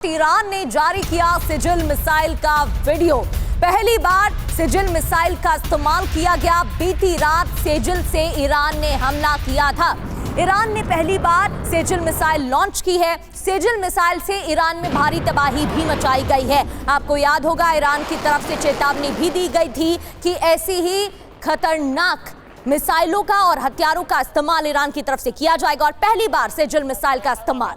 Iran ने जारी किया सिजिल मिसाइल का वीडियो। पहली बार सिजिल मिसाइल का इस्तेमाल किया गया। बीती रात सेजिल से ईरान ने हमला किया था। ईरान ने पहली बार सेजिल मिसाइल लॉन्च की है। सेजिल मिसाइल से ईरान में भारी तबाही भी मचाई गई है। आपको याद होगा ईरान की तरफ से चेतावनी भी दी गई थी कि ऐसी ही खतरनाक मिसाइलों का और हथियारों का इस्तेमाल ईरान की तरफ से किया जाएगा और पहली बार सेजिल मिसाइल का इस्तेमाल।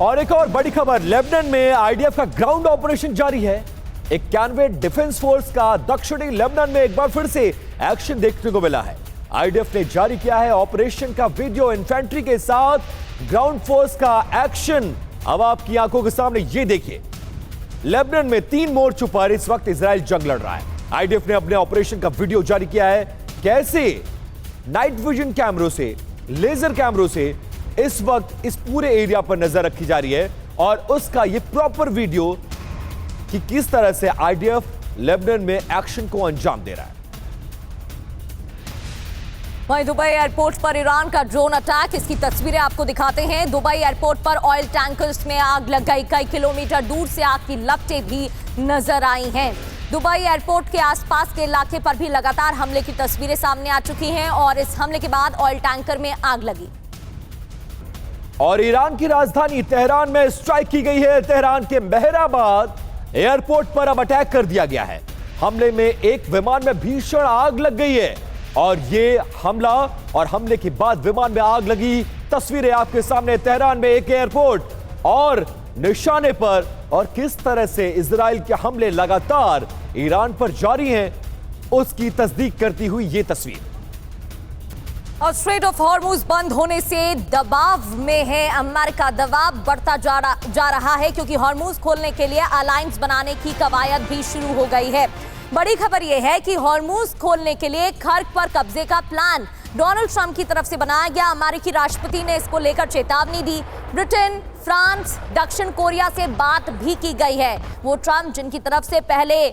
और एक और बड़ी खबर, लेबनान में आईडीएफ का ग्राउंड ऑपरेशन जारी है। 91 डिफेंस फोर्स का दक्षिणी लेबनान में एक बार फिर से एक्शन देखने को मिला है। आईडीएफ ने जारी किया है ऑपरेशन का वीडियो। इन्फेंट्री के साथ ग्राउंड फोर्स का एक्शन अब आपकी आंखों के सामने। ये देखिए, लेबनान में 3 मोर्चों पर इस वक्त इजराइल जंग लड़ रहा है। आईडीएफ ने अपने ऑपरेशन का वीडियो जारी किया है। कैसे नाइट विजन कैमरों से, लेजर कैमरों से इस वक्त इस पूरे एरिया पर नजर रखी जा रही है और उसका ये प्रॉपर वीडियो कि किस तरह से आईडीएफ लेबनान में एक्शन को अंजाम दे रहा है। वहीं दुबई एयरपोर्ट पर ईरान का ड्रोन अटैक, इसकी तस्वीरें आपको दिखाते हैं। दुबई एयरपोर्ट पर ऑयल टैंकर्स में आग लग गई। कई किलोमीटर दूर से आग की लपटें भी नजर आई हैं। दुबई एयरपोर्ट के आसपास के इलाके पर भी लगातार हमले की तस्वीरें सामने आ चुकी हैं और इस हमले के बाद ऑयल टैंकर में आग लगी। और ईरान की राजधानी तेहरान में स्ट्राइक की गई है। तेहरान के मेहराबाद एयरपोर्ट पर अब अटैक कर दिया गया है। हमले में एक विमान में भीषण आग लग गई है और ये हमला और हमले के बाद विमान में आग लगी तस्वीरें आपके सामने। तेहरान में एक एयरपोर्ट और निशाने पर और किस तरह से इजराइल के हमले लगातार ईरान पर जारी हैं, उसकी तस्दीक करती हुई ये तस्वीर। और स्ट्रेट ऑफ हॉर्मुज बंद होने से दबाव में है अमेरिका। दबाव बढ़ता जा रहा है क्योंकि हॉर्मुज खोलने के लिए अलायंस बनाने की कवायद भी शुरू हो गई है। बड़ी खबर यह है कि हॉर्मुज खोलने के लिए खर्क पर कब्जे का प्लान डोनाल्ड ट्रंप की तरफ से बनाया गया। अमेरिकी राष्ट्रपति ने इसको लेकर चेतावनी दी। ब्रिटेन, फ्रांस, दक्षिण कोरिया से बात भी की गई है। वो ट्रंप जिनकी तरफ से पहले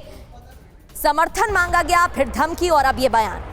समर्थन मांगा गया, फिर धमकी और अब ये बयान।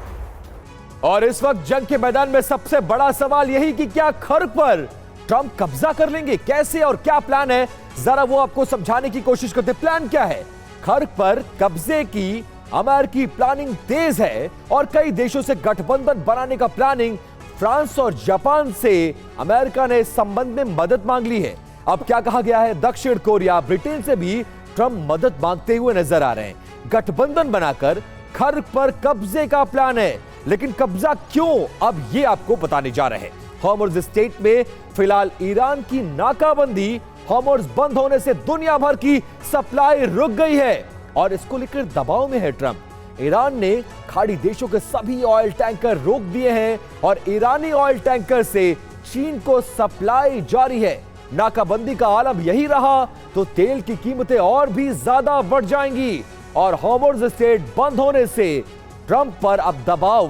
और इस वक्त जंग के मैदान में सबसे बड़ा सवाल यही कि क्या खर्क पर ट्रंप कब्जा कर लेंगे, कैसे और क्या प्लान है, जरा वो आपको समझाने की कोशिश करते। प्लान क्या है? खर्क पर कब्जे की अमेरिकी प्लानिंग तेज है और कई देशों से गठबंधन बनाने का प्लानिंग। फ्रांस और जापान से अमेरिका ने इस संबंध में मदद मांग ली है। अब क्या कहा गया है, दक्षिण कोरिया, ब्रिटेन से भी ट्रंप मदद मांगते हुए नजर आ रहे हैं। गठबंधन बनाकर खर्क पर कब्जे का प्लान है, लेकिन कब्जा क्यों, अब ये आपको बताने जा रहे हैं। हॉर्मुज स्ट्रेट में फिलहाल ईरान की नाकाबंदी, हॉर्मुज बंद होने से दुनिया भर की सप्लाई रुक गई है और इसको लेकर दबाव में है ट्रंप। ईरान ने खाड़ी देशों के सभी ऑयल टैंकर रोक दिए हैं और ईरानी ऑयल टैंकर से चीन को सप्लाई जारी है। नाकाबंदी का आलम यही रहा तो तेल की कीमतें और भी ज्यादा बढ़ जाएंगी और हॉर्मुज स्ट्रेट बंद होने से ट्रंप पर अब दबाव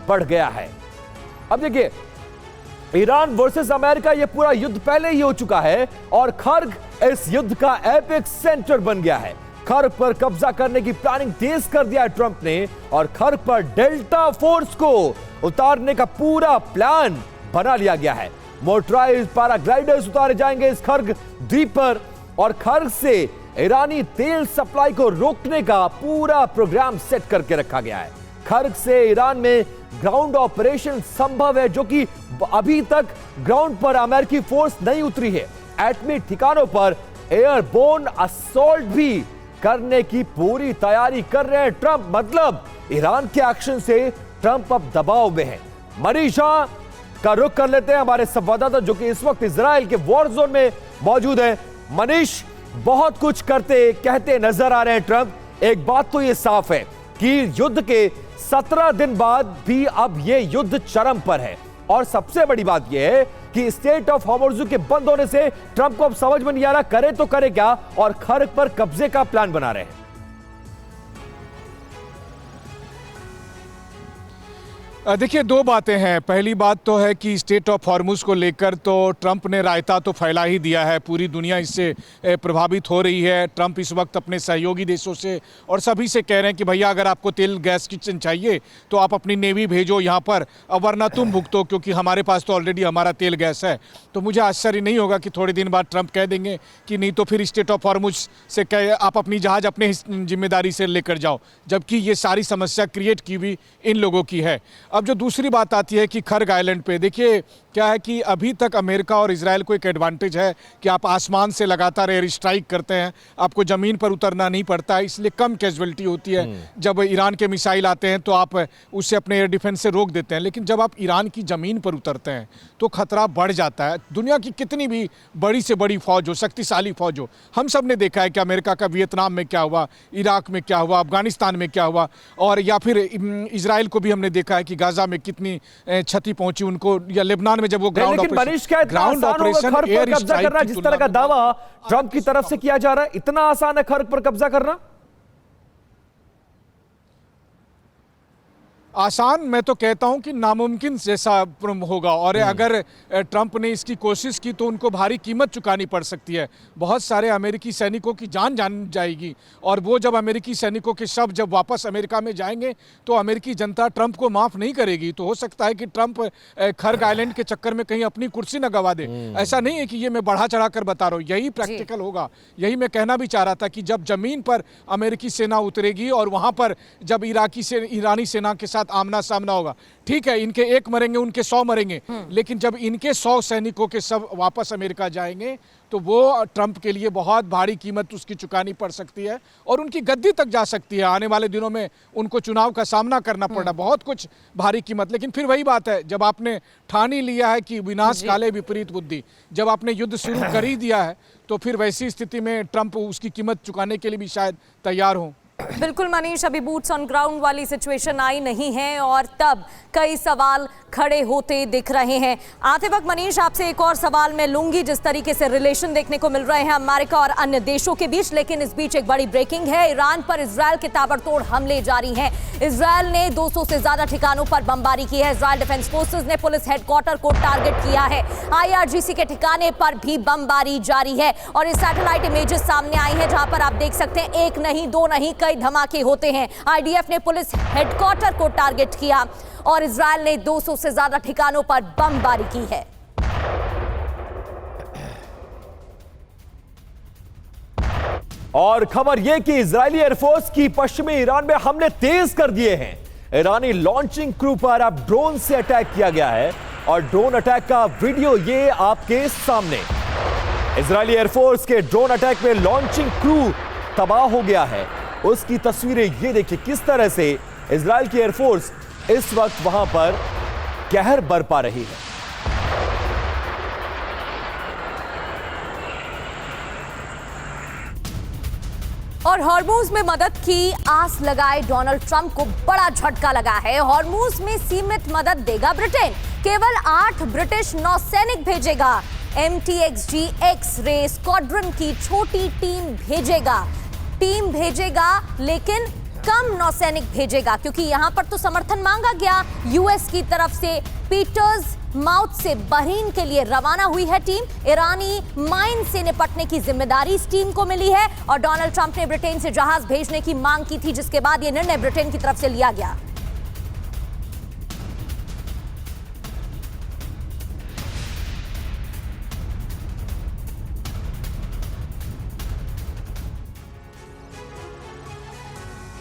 बढ़ गया है। अब देखिए, ईरान वर्सेस अमेरिका ये पूरा युद्ध पहले ही हो चुका है और खर्क इस युद्ध का एपिक्स सेंटर बन गया है। खर्क पर कब्जा करने की प्लानिंग तेज कर दिया है ट्रंप ने और खर्क पर डेल्टा फोर्स को उतारने का पूरा प्लान बना लिया गया है। मोटराइज पैराग्लाइडर्स उतारे जाएंगे इस खर्क द्वीप पर और खर्क से ईरानी तेल सप्लाई को रोकने का पूरा प्रोग्राम सेट करके रखा गया है। खर्क से ईरान में ग्राउंड ऑपरेशन संभव है, जो कि अभी तक ग्राउंड पर अमेरिकी फोर्स नहीं उतरी है। एटमी ठिकानों पर एयरबोर्न असॉल्ट भी करने की पूरी तैयारी कर रहे हैं ट्रंप। मतलब ईरान के एक्शन से ट्रंप अब दबाव में है। मनीषा का रुख कर लेते हैं हमारे संवाददाता जो कि इस वक्त इजराइल के वॉर जोन में मौजूद है। मनीष, बहुत कुछ करते कहते नजर आ रहे हैं ट्रंप। एक बात तो यह साफ है कि युद्ध के 17 दिन बाद भी अब यह युद्ध चरम पर है और सबसे बड़ी बात यह है कि स्टेट ऑफ हॉर्मुज़ के बंद होने से ट्रंप को अब समझ में नहीं आ रहा करे तो करे क्या, और खर्क पर कब्जे का प्लान बना रहे हैं। देखिए, दो बातें हैं। पहली बात तो है कि स्टेट ऑफ हॉर्मुज़ को लेकर तो ट्रंप ने रायता तो फैला ही दिया है, पूरी दुनिया इससे प्रभावित हो रही है। ट्रंप इस वक्त अपने सहयोगी देशों से और सभी से कह रहे हैं कि भैया अगर आपको तेल गैस की चाहिए तो आप अपनी नेवी भेजो यहाँ पर, वरना तुम भुगतो, क्योंकि हमारे पास तो ऑलरेडी हमारा तेल गैस है। तो मुझे आश्चर्य नहीं होगा कि थोड़े दिन बाद ट्रंप कह देंगे कि नहीं तो फिर स्टेट ऑफ हॉर्मुज़ से कह आप अपनी जहाज़ अपने जिम्मेदारी से लेकर जाओ, जबकि ये सारी समस्या क्रिएट की भी इन लोगों की है। अब जो दूसरी बात आती है कि खर्ग आइलैंड पे, देखिए क्या है कि अभी तक अमेरिका और इजराइल को एक एडवांटेज है कि आप आसमान से लगातार एयर स्ट्राइक करते हैं, आपको ज़मीन पर उतरना नहीं पड़ता है, इसलिए कम कैजुअलिटी होती है। जब ईरान के मिसाइल आते हैं तो आप उससे अपने एयर डिफेंस से रोक देते हैं, लेकिन जब आप ईरान की ज़मीन पर उतरते हैं तो खतरा बढ़ जाता है। दुनिया की कितनी भी बड़ी से बड़ी फौज हो, शक्तिशाली फौज हो, हम सब ने देखा है कि अमेरिका का वियतनाम में क्या हुआ, इराक में क्या हुआ, अफगानिस्तान में क्या हुआ, और या फिर इजराइल को भी हमने देखा है कि गाजा में कितनी क्षति पहुंची उनको, या लेबनान में जब वो ग्राउंड ऑपरेशन एयर कब्जा करना, जिस तरह का दावा ट्रंप की तरफ से किया जा रहा है, इतना आसान है खर्ग पर कब्जा करना? आसान मैं तो कहता हूं कि नामुमकिन जैसा होगा, और अगर ट्रंप ने इसकी कोशिश की तो उनको भारी कीमत चुकानी पड़ सकती है। बहुत सारे अमेरिकी सैनिकों की जान जाएगी, और वो जब अमेरिकी सैनिकों के शव जब वापस अमेरिका में जाएंगे तो अमेरिकी जनता ट्रंप को माफ़ नहीं करेगी। तो हो सकता है कि ट्रंप खर्ग आइलैंड के चक्कर में कहीं अपनी कुर्सी न गवा दे। ऐसा नहीं है कि ये मैं बढ़ा चढ़ा कर बता रहा हूँ, यही प्रैक्टिकल होगा। यही मैं कहना भी चाह रहा था कि जब ज़मीन पर अमेरिकी सेना उतरेगी और वहाँ पर जब ईरानी सेना के साथ आमना सामना होगा, ठीक है, इनके 1 मरेंगे उनके 100 मरेंगे, लेकिन जब इनके 100 सैनिकों के सब वापस अमेरिका जाएंगे तो वो ट्रंप के लिए बहुत भारी कीमत उसकी चुकानी पड़ सकती है, और उनकी गद्दी तक जा सकती है। आने वाले दिनों में उनको चुनाव का सामना करना पड़ा, बहुत कुछ भारी कीमत। लेकिन फिर वही बात है, जब आपने ठान ही लिया है कि विनाश काले विपरीत बुद्धि, जब आपने युद्ध शुरू कर ही दिया है तो फिर वैसी स्थिति में ट्रंप उसकी कीमत चुकाने के लिए भी शायद तैयार हों। बिल्कुल मनीष, अभी बूट्स ऑन ग्राउंड वाली सिचुएशन आई नहीं है और तब कई सवाल खड़े होते दिख रहे हैं। आते वक्त मनीष आपसे एक और सवाल मैं लूंगी, जिस तरीके से रिलेशन देखने को मिल रहे हैं अमेरिका और अन्य देशों के बीच, लेकिन इस बीच एक बड़ी ब्रेकिंग है। ईरान पर इजरायल के ताबड़तोड़ हमले जारी हैं। इजरायल ने 200 से ज्यादा ठिकानों पर बमबारी की है। इजरायल डिफेंस फोर्सेस ने पुलिस हेडक्वार्टर को टारगेट किया है। IRGC के ठिकाने पर भी बमबारी जारी है, और ये सैटेलाइट इमेजेस सामने आई है जहां पर आप देख सकते हैं, एक नहीं दो नहीं कई धमाके होते हैं। IDF ने पुलिस हेडक्वार्टर को टारगेट किया और इजरायल ने 200 से ज्यादा ठिकानों पर बमबारी की है। और खबर यह कि इजरायली एयरफोर्स की पश्चिमी ईरान में हमले तेज कर दिए हैं। ईरानी लॉन्चिंग क्रू पर अब ड्रोन से अटैक किया गया है, और ड्रोन अटैक का वीडियो ये आपके सामने। इजरायली एयरफोर्स के ड्रोन अटैक में लॉन्चिंग क्रू तबाह हो गया है, उसकी तस्वीरें ये देखिए किस तरह से इजरायल की एयरफोर्स इस वक्त वहां पर कहर बरपा रही है। और हॉर्मुज में मदद की आस लगाए डोनाल्ड ट्रंप को बड़ा झटका लगा है। हॉर्मुज में सीमित मदद देगा ब्रिटेन, केवल 8 ब्रिटिश नौसैनिक भेजेगा। MTXG X-ray स्क्वाड्रन की छोटी टीम भेजेगा, लेकिन कम नौसैनिक भेजेगा, क्योंकि यहां पर तो समर्थन मांगा गया यूएस की तरफ से। पीटर्स माउथ से बहरीन के लिए रवाना हुई है टीम। ईरानी माइन से निपटने की जिम्मेदारी इस टीम को मिली है, और डोनाल्ड ट्रंप ने ब्रिटेन से जहाज भेजने की मांग की थी, जिसके बाद यह निर्णय ब्रिटेन की तरफ से लिया गया।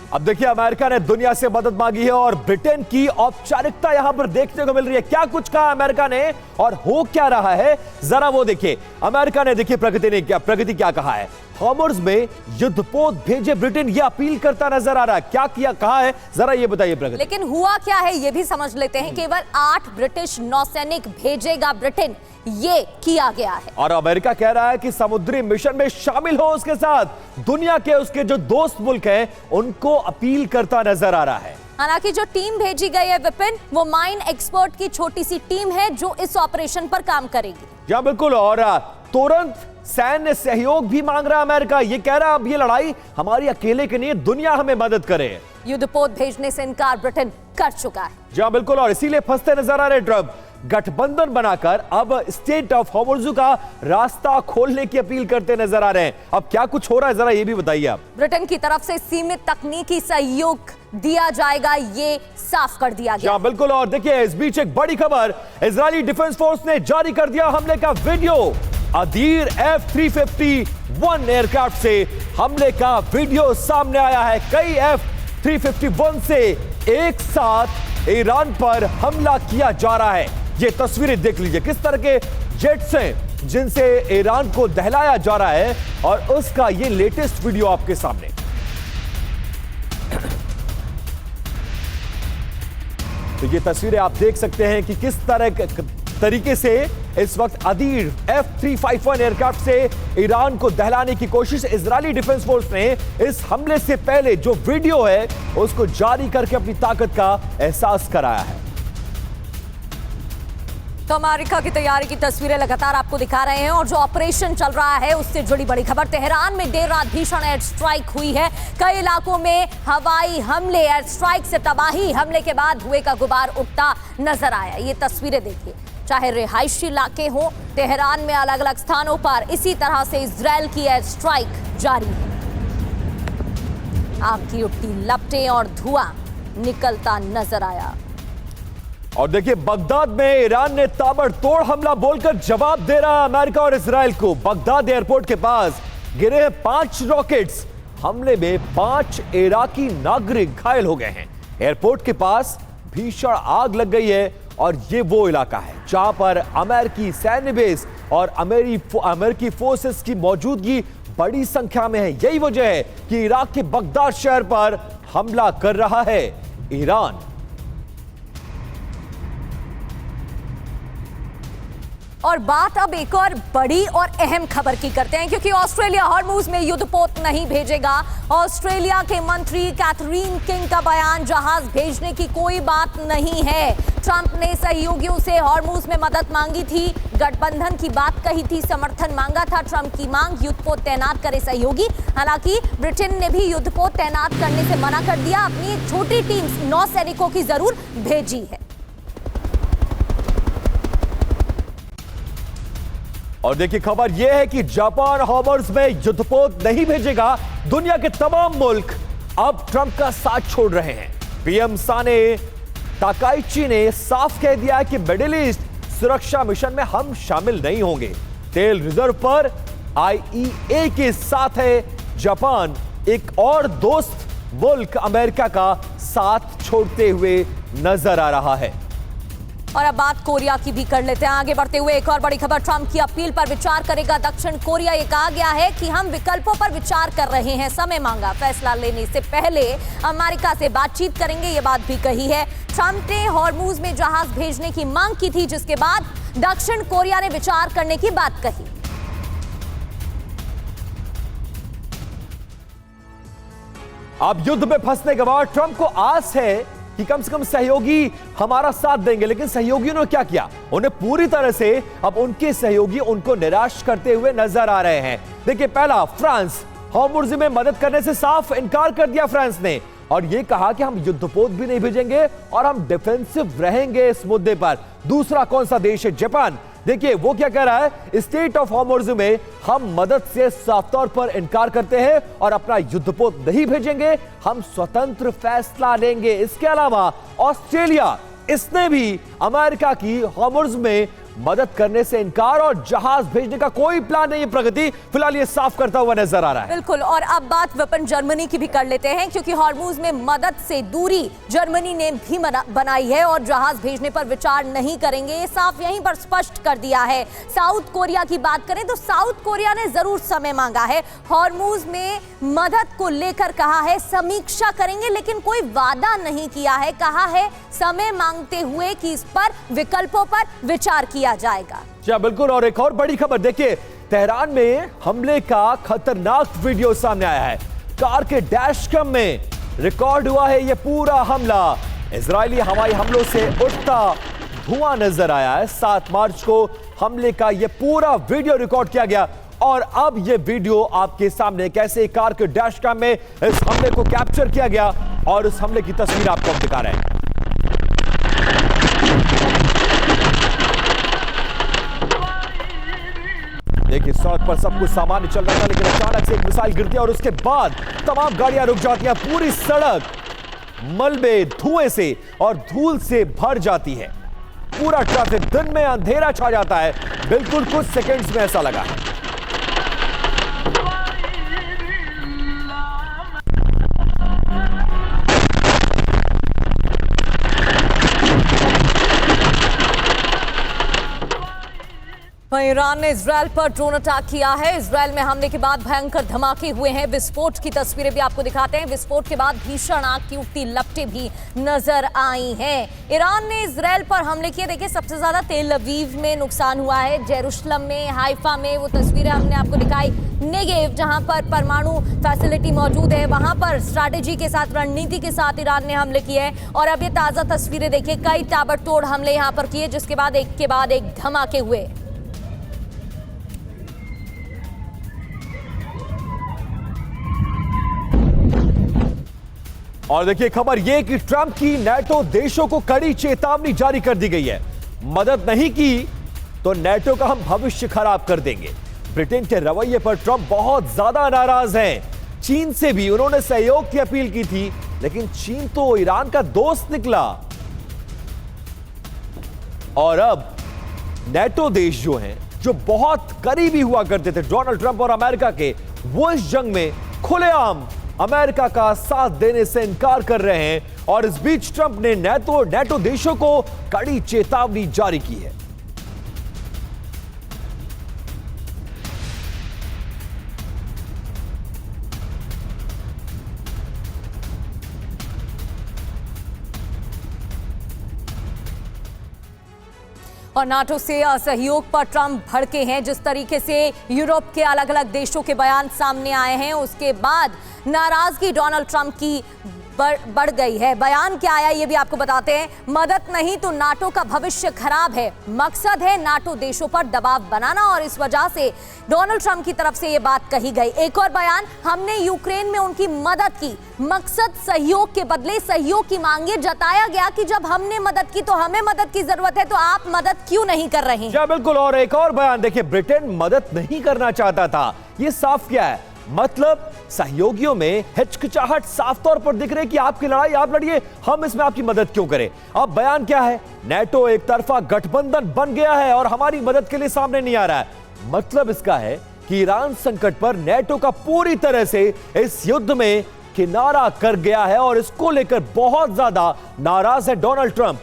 अब देखिए, अमेरिका ने दुनिया से मदद मांगी है और ब्रिटेन की औपचारिकता यहां पर देखने को मिल रही है। क्या कुछ कहा अमेरिका ने और हो क्या रहा है, जरा वो देखिए। अमेरिका ने देखिए प्रगति क्या कहा है। हॉर्मुज़ में युद्धपोत भेजे ब्रिटेन, ये अपील करता नजर आ रहा है। क्या किया कहा है, जरा ये बताइए प्रगति। लेकिन हुआ क्या है ये भी समझ लेते हैं। केवल 8 ब्रिटिश नौसैनिक भेजेगा ब्रिटेन, ये किया गया है। और अमेरिका कह रहा है कि समुद्री मिशन में शामिल हो उसके साथ। दुनिया के उसके जो दोस्त मुल्क हैं उनको अपील करता नजर आ रहा है। हालांकि जो टीम भेजी गई है विपिन, वो माइन एक्सपर्ट की छोटी सी टीम है जो इस ऑपरेशन पर काम करेगी। जी बिल्कुल, और तुरंत सैन्य सहयोग भी मांग रहा है अमेरिका। ये कह रहा है अब ये लड़ाई हमारी अकेले की नहीं है, दुनिया हमें मदद करे। युद्धपोत भेजने से इनकार ब्रिटेन कर चुका है। जी बिल्कुल, और इसीलिए फंसते नजर आ रहे ट्रंप। गठबंधन बनाकर अब स्टेट ऑफ हॉर्मुज़ का रास्ता खोलने की अपील करते नजर आ रहे हैं। अब क्या कुछ हो रहा है, जरा ये भी बताइए आप। ब्रिटेन की तरफ से सीमित तकनीकी सहयोग दिया जाएगा, ये साफ कर दिया गया। जी बिल्कुल, और देखिए इस बीच एक बड़ी खबर, इजरायली डिफेंस फोर्स ने जारी कर दिया हमले का वीडियो। अदीर F-351 एयरक्राफ्ट से हमले का वीडियो सामने आया है। कई F-351 से एक साथ ईरान पर हमला किया जा रहा है। ये तस्वीरें देख लीजिए, किस तरह के जेट्स हैं जिनसे ईरान को दहलाया जा रहा है, और उसका ये लेटेस्ट वीडियो आपके सामने। तो ये तस्वीरें आप देख सकते हैं कि किस तरीके से इस वक्त अदीर F-351 एयरक्राफ्ट से ईरान को दहलाने की कोशिश। इजरायली डिफेंस फोर्स ने इस हमले से पहले जो वीडियो है उसको जारी करके अपनी ताकत का एहसास कराया है। तो अमेरिका की तैयारी की तस्वीरें लगातार आपको दिखा रहे हैं, और जो ऑपरेशन चल रहा है उससे जुड़ी बड़ी खबर। तेहरान में देर रात भीषण एयर स्ट्राइक हुई है। कई इलाकों में हवाई हमले, एयर स्ट्राइक से तबाही, हमले के बाद धुएं का गुबार उठता नजर आया। ये तस्वीरें देखिए, चाहे रिहायशी इलाके हो, तेहरान में अलग अलग स्थानों पर इसी तरह से इजराइल की एयर स्ट्राइक जारी है। आग की उठती लपटें और धुआं निकलता नजर आया। और देखिए बगदाद में ईरान ने ताबड़तोड़ हमला बोलकर जवाब दे रहा है अमेरिका और इजराइल को। बगदाद एयरपोर्ट के पास गिरे हैं 5 रॉकेट्स। हमले में 5 इराकी नागरिक घायल हो गए हैं। एयरपोर्ट के पास भीषण आग लग गई है, और ये वो इलाका है जहां पर अमेरिकी सैन्य बेस और अमेरिकी फोर्सेस की मौजूदगी बड़ी संख्या में है। यही वजह है कि इराक के बगदाद शहर पर हमला कर रहा है ईरान। और बात अब एक और बड़ी और अहम खबर की करते हैं, क्योंकि ऑस्ट्रेलिया हॉर्मुज़ में युद्धपोत नहीं भेजेगा। ऑस्ट्रेलिया के मंत्री कैथरीन किंग का बयान, जहाज भेजने की कोई बात नहीं है। ट्रंप ने सहयोगियों से हॉर्मुज़ में मदद मांगी थी, गठबंधन की बात कही थी, समर्थन मांगा था। ट्रंप की मांग, युद्धपोत तैनात करे सहयोगी। हालांकि ब्रिटेन ने भी युद्धपोत तैनात करने से मना कर दिया। अपनी एक छोटी टीम 9 सैनिकों की जरूर भेजी है। और देखिए खबर यह है कि जापान हॉर्मुज़ में युद्धपोत नहीं भेजेगा। दुनिया के तमाम मुल्क अब ट्रंप का साथ छोड़ रहे हैं। पीएम साने ताकाइची ने साफ कह दिया है कि मिडिल ईस्ट सुरक्षा मिशन में हम शामिल नहीं होंगे। तेल रिजर्व पर IEA के साथ है जापान। एक और दोस्त मुल्क अमेरिका का साथ छोड़ते हुए नजर आ रहा है। और अब बात कोरिया की भी कर लेते हैं। आगे बढ़ते हुए एक और बड़ी खबर, ट्रंप की अपील पर विचार करेगा दक्षिण कोरिया। ये कहा गया है कि हम विकल्पों पर विचार कर रहे हैं, समय मांगा, फैसला लेने से पहले अमेरिका से बातचीत करेंगे, ये बात भी कही है। ट्रंप ने हॉर्मुज़ में जहाज भेजने की मांग की थी, जिसके बाद दक्षिण कोरिया ने विचार करने की बात कही। अब युद्ध में फंसने के बाद ट्रंप को आस है कि कम से कम सहयोगी हमारा साथ देंगे, लेकिन सहयोगियों ने क्या किया? उन्हें पूरी तरह से अब उनके सहयोगी उनको निराश करते हुए नजर आ रहे हैं। देखिए पहला, फ्रांस, हॉर्मुज़ में मदद करने से साफ इनकार कर दिया फ्रांस ने, और यह कहा कि हम युद्धपोत भी नहीं भेजेंगे और हम डिफेंसिव रहेंगे इस मुद्दे पर। दूसरा कौन सा देश है? जापान। देखिए वो क्या कह रहा है, स्टेट ऑफ हॉर्मुज़ में हम मदद से साफ तौर पर इनकार करते हैं और अपना युद्धपोत नहीं भेजेंगे, हम स्वतंत्र फैसला लेंगे। इसके अलावा ऑस्ट्रेलिया, इसने भी अमेरिका की हॉर्मुज़ में मदद करने से इनकार और जहाज भेजने का कोई प्लान नहीं है। प्रगति फिलहाल ये साफ करता हुआ नजर आ रहा है। बिल्कुल, और अब बात वेपन जर्मनी की भी कर लेते हैं, क्योंकि हॉर्मुज़ में मदद से दूरी जर्मनी ने भी बनाई है और जहाज भेजने पर विचार नहीं करेंगे, ये साफ यहीं पर स्पष्ट कर दिया है। साउथ कोरिया की बात करें तो साउथ कोरिया ने जरूर समय मांगा है, हॉर्मुज़ में मदद को लेकर कहा है समीक्षा करेंगे, लेकिन कोई वादा नहीं किया है। कहा है समय मांगते हुए कि इस पर विकल्पों पर विचार किया जाएगा। जी बिल्कुल, और एक और बड़ी खबर देखिए, तेहरान में हमले का खतरनाक वीडियो सामने आया है। कार के डैश कैम में रिकॉर्ड हुआ है ये पूरा हमला। इजरायली हवाई हमलों से उठता धुआं नजर आया है। 7 मार्च को हमले का ये पूरा वीडियो रिकॉर्ड किया गया और अब ये वीडियो आपके सामने कैसे कार के डैश कैम में इस हमले को कैप्चर किया गया और इस हमले की तस्वीर आपको हम दिखा रहे हैं। देखिए, सड़क पर सब कुछ सामान्य चल रहा था, लेकिन अचानक से एक मिसाइल गिरती है और उसके बाद तमाम गाड़ियां रुक जाती हैं। पूरी सड़क मलबे, धुएं से और धूल से भर जाती है। पूरा ट्रैफिक, दिन में अंधेरा छा जाता है। बिल्कुल कुछ सेकंड्स में ऐसा लगा। ईरान ने इजरायल पर ड्रोन अटैक किया है। इजरायल में हमले के बाद भयंकर धमाके हुए हैं। विस्फोट की तस्वीरें भी आपको दिखाते हैं। विस्फोट के बाद भीषण आग की उठती लपटें भी नजर आई हैं। ईरान ने इजरायल पर हमले किए। देखिए, सबसे ज्यादा तेल अवीव में नुकसान हुआ है, जेरूशलम में, हाइफा में। वो तस्वीरें हमने आपको दिखाई। नेगेव, जहां पर परमाणु फैसिलिटी मौजूद है, वहां पर स्ट्रैटेजी के साथ, रणनीति के साथ ईरान ने हमले किए हैं। और अब ये ताजा तस्वीरें देखिए, कई ताबड़तोड़ हमले यहां पर किए, जिसके बाद एक के बाद एक धमाके हुए। और देखिए, खबर यह कि ट्रंप की नेटो देशों को कड़ी चेतावनी जारी कर दी गई है। मदद नहीं की तो नेटो का हम भविष्य खराब कर देंगे। ब्रिटेन के रवैये पर ट्रंप बहुत ज्यादा नाराज हैं। चीन से भी उन्होंने सहयोग की अपील की थी, लेकिन चीन तो ईरान का दोस्त निकला। और अब नेटो देश जो हैं, जो बहुत करीबी हुआ करते थे डोनाल्ड ट्रंप और अमेरिका के, वो इस जंग में खुलेआम अमेरिका का साथ देने से इनकार कर रहे हैं। और इस बीच ट्रंप ने नेटो देशों को कड़ी चेतावनी जारी की है। और नाटो से असहयोग पर ट्रंप भड़के हैं। जिस तरीके से यूरोप के अलग अलग देशों के बयान सामने आए हैं, उसके बाद नाराजगी डोनाल्ड ट्रंप की बढ़ गई है। बयान क्या आया ये भी आपको बताते हैं। मदद नहीं तो नाटो का भविष्य खराब है। मकसद है नाटो देशों पर दबाव बनाना और इस वजह से डोनाल्ड ट्रंप की तरफ से ये बात कही गई। एक और बयान, हमने यूक्रेन में उनकी मदद की, मकसद सहयोग के बदले सहयोग की मांगे। जताया गया कि जब हमने मदद की तो हमें मदद की जरूरत है, तो आप मदद क्यों नहीं कर रहे हैं? क्या बिल्कुल। और एक और बयान देखिए, ब्रिटेन मदद नहीं करना चाहता था। ये साफ क्या है? मतलब सहयोगियों में हिचकिचाहट साफ तौर पर दिख रही है कि आपकी लड़ाई आप लड़िए, हम इसमें आपकी मदद क्यों करें। अब बयान क्या है? नेटो एक तरफा गठबंधन बन गया है और हमारी मदद के लिए सामने नहीं आ रहा है। मतलब इसका है कि ईरान संकट पर नेटो का पूरी तरह से इस युद्ध में किनारा कर गया है और इसको लेकर बहुत ज्यादा नाराज है डोनाल्ड ट्रंप।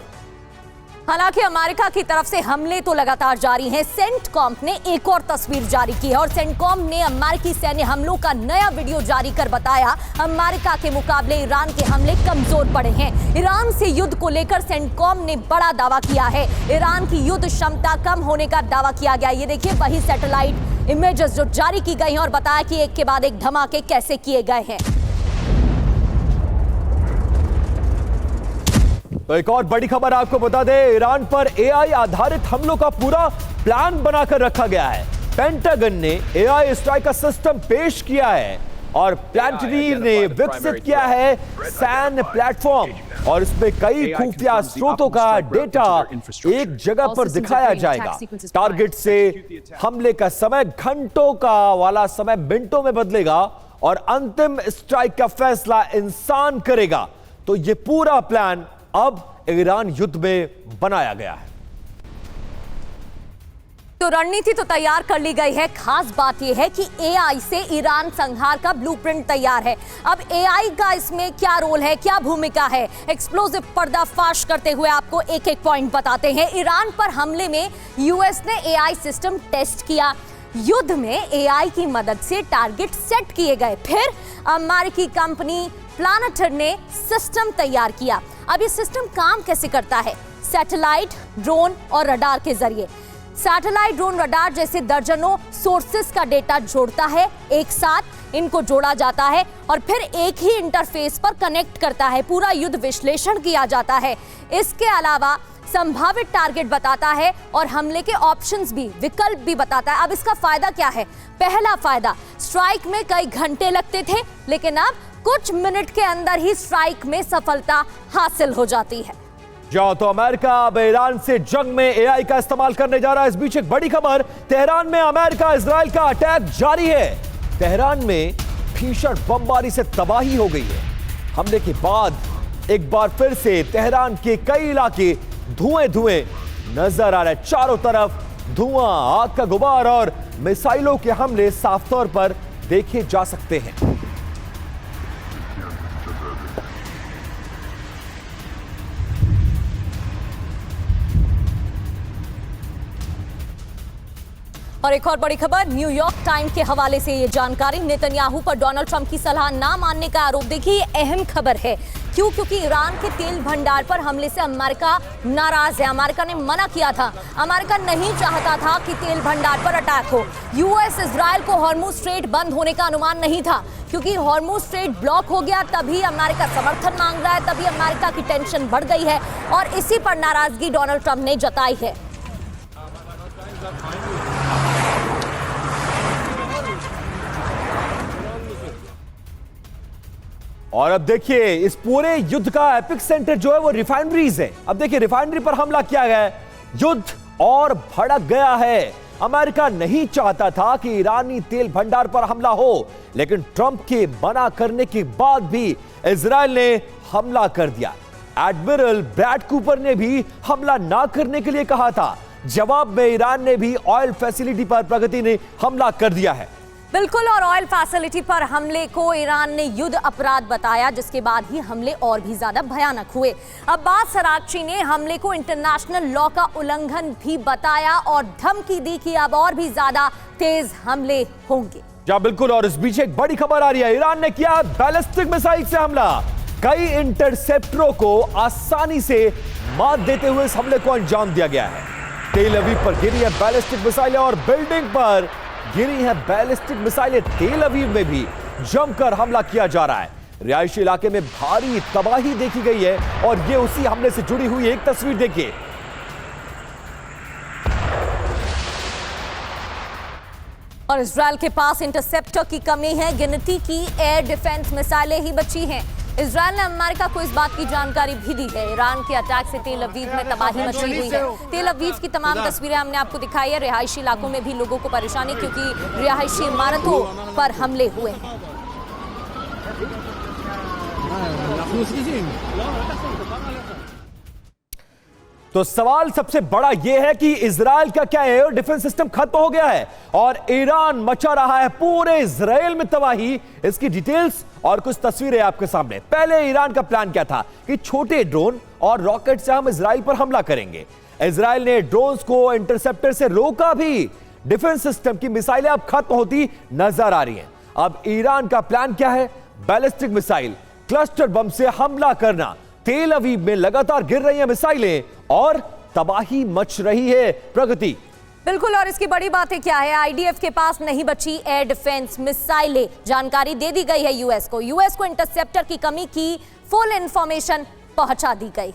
हालांकि अमेरिका की तरफ से हमले तो लगातार जारी हैं। सेंटकॉम ने एक और तस्वीर जारी की है और सेंटकॉम ने अमेरिकी सैन्य हमलों का नया वीडियो जारी कर बताया, अमेरिका के मुकाबले ईरान के हमले कमजोर पड़े हैं। ईरान से युद्ध को लेकर सेंटकॉम ने बड़ा दावा किया है। ईरान की युद्ध क्षमता कम होने का दावा किया गया। ये देखिए, वही सैटेलाइट इमेजेस जो जारी की गई हैं और बताया कि एक के बाद एक धमाके कैसे किए गए हैं। तो एक और बड़ी खबर आपको बता दें, ईरान पर एआई आधारित हमलों का पूरा प्लान बनाकर रखा गया है। पेंटागन ने एआई स्ट्राइक का सिस्टम पेश किया है और प्लांटरी ने विकसित किया है सैन प्लेटफॉर्म और इसमें कई खुफिया स्रोतों का डेटा एक जगह पर दिखाया जाएगा। टारगेट से हमले का समय घंटों का वाला समय मिनटों में बदलेगा और अंतिम स्ट्राइक का फैसला इंसान करेगा। तो ये पूरा प्लान अब ईरान युद्ध में बनाया गया है। तो रणनीति तो तैयार कर ली गई है। खास बात यह है कि एआई से ईरान संहार का ब्लूप्रिंट तैयार है। अब एआई का इसमें क्या रोल है, क्या भूमिका है, एक्सप्लोसिव पर्दाफाश करते हुए आपको एक एक पॉइंट बताते हैं। ईरान पर हमले में यूएस ने एआई सिस्टम टेस्ट किया। युद्ध में एआई की मदद से टारगेट सेट किए गए। फिर अमेरिकी कंपनी प्लानेटर ने सिस्टम तैयार किया। अब ये सिस्टम काम कैसे करता है? सैटेलाइट, ड्रोन और रडार के जरिए सैटेलाइट, ड्रोन, रडार जैसे दर्जनों सोर्सेस का डेटा जोड़ता है, एक साथ इनको जोड़ा जाता है और फिर एक ही इंटरफेस पर कनेक्ट करता है। पूरा युद्ध विश्लेषण किया जाता है। इसके अलावा संभावित टारगेट बताता है और हमले के ऑप्शंस भी, विकल्प भी बताता है। अब इसका फायदा क्या है? पहला फायदा, स्ट्राइक में कई घंटे लगते थे, लेकिन अब कुछ मिनट के अंदर ही स्ट्राइक में सफलता हासिल हो जाती है। जाओ तो अमेरिका अब ईरान से जंग में एआई का इस्तेमाल करने जा रहा है। इस बीच एक बड़ी खबर, तेहरान में अमेरिका इजराइल का अटैक जारी है। तेहरान में भीषण बमबारी से तबाही हो गई है। हमले के बाद एक बार फिर से तेहरान के कई इलाके धुएं धुएं नजर आ रहे। चारों तरफ धुआं, आग का गुबार और मिसाइलों के हमले साफ तौर पर देखे जा सकते हैं। और एक और बड़ी खबर, न्यूयॉर्क टाइम्स के हवाले से ये जानकारी, नेतन्याहू पर डोनाल्ड ट्रंप की सलाह ना मानने का आरोप। देखिए, ये अहम खबर है। क्यों? क्योंकि ईरान के तेल भंडार पर हमले से अमेरिका नाराज है। अमेरिका ने मना किया था। अमेरिका नहीं चाहता था कि तेल भंडार पर अटैक हो। यूएस इजराइल को हॉर्मुज स्ट्रेट बंद होने का अनुमान नहीं था, क्योंकि हॉर्मुज स्ट्रेट ब्लॉक हो गया तभी अमेरिका समर्थन मांग रहा है, तभी अमेरिका की टेंशन बढ़ गई है और इसी पर नाराजगी डोनाल्ड ट्रंप ने जताई है। और अब देखिए, इस पूरे युद्ध का एपिक सेंटर जो है वो रिफाइनरीज है। अब देखिए, रिफाइनरी पर हमला किया गया है, युद्ध और भड़क गया है। अमेरिका नहीं चाहता था कि ईरानी तेल भंडार पर हमला हो, लेकिन ट्रंप के मना करने के बाद भी इजराइल ने हमला कर दिया। एडमिरल ब्रैड कूपर ने भी हमला ना करने के लिए कहा था। जवाब में ईरान ने भी ऑयल फैसिलिटी पर प्रगति ने हमला कर दिया है। बिल्कुल, और ऑयल फैसिलिटी पर हमले को ईरान ने युद्ध अपराध बताया, जिसके बाद ही हमले और भी ज्यादा भयानक हुए। अब्बास अराक्ची ने हमले को इंटरनेशनल लॉ का उल्लंघन भी बताया और धमकी दी कि अब और भी ज्यादा तेज हमले होंगे। जी बिल्कुल, और इस बीच एक बड़ी खबर आ रही है, ईरान ने किया बैलिस्टिक मिसाइल से हमला। कई इंटरसेप्टरों को आसानी से मात देते हुए इस हमले को अंजाम दिया गया है। तेल अवीव पर गिरी है बैलिस्टिक मिसाइलें और बिल्डिंग पर गिरी है बैलिस्टिक मिसाइलें। तेल अवीव में भी जमकर हमला किया जा रहा है। रिहायशी इलाके में भारी तबाही देखी गई है और ये उसी हमले से जुड़ी हुई एक तस्वीर देखिए। और इजराइल के पास इंटरसेप्टर की कमी है, गिनती की एयर डिफेंस मिसाइलें ही बची हैं। इजराइल ने अमेरिका को इस बात की जानकारी भी दी है। ईरान के अटैक से तेल अवीव में तबाही मची हुई है। तेल अवीव की तमाम तस्वीरें हमने आपको दिखाई है। रिहायशी इलाकों में भी लोगों को परेशानी, क्योंकि रिहायशी इमारतों पर हमले हुए हैं। तो सवाल सबसे बड़ा यह है कि इजराइल का क्या एयर डिफेंस सिस्टम खत्म हो गया है और ईरान मचा रहा है पूरे इजराइल में तबाही। इसकी डिटेल्स और कुछ तस्वीरें आपके सामने। पहले ईरान का प्लान क्या था कि छोटे ड्रोन और रॉकेट से हम इजराइल पर हमला करेंगे। इजराइल ने ड्रोन्स को इंटरसेप्टर से रोका भी। डिफेंस सिस्टम की मिसाइलें अब खत्म होती नजर आ रही हैं। अब ईरान का प्लान क्या है? बैलिस्टिक मिसाइल, क्लस्टर बम से हमला करना। तेल अवीव में लगातार गिर रही हैं मिसाइलें और तबाही मच रही है। प्रगति बिल्कुल, और इसकी बड़ी बात है क्या है, आईडीएफ के पास नहीं बची एयर डिफेंस मिसाइलें। जानकारी दे दी गई है यूएस को। यूएस को इंटरसेप्टर की कमी की फुल इंफॉर्मेशन पहुंचा दी गई है।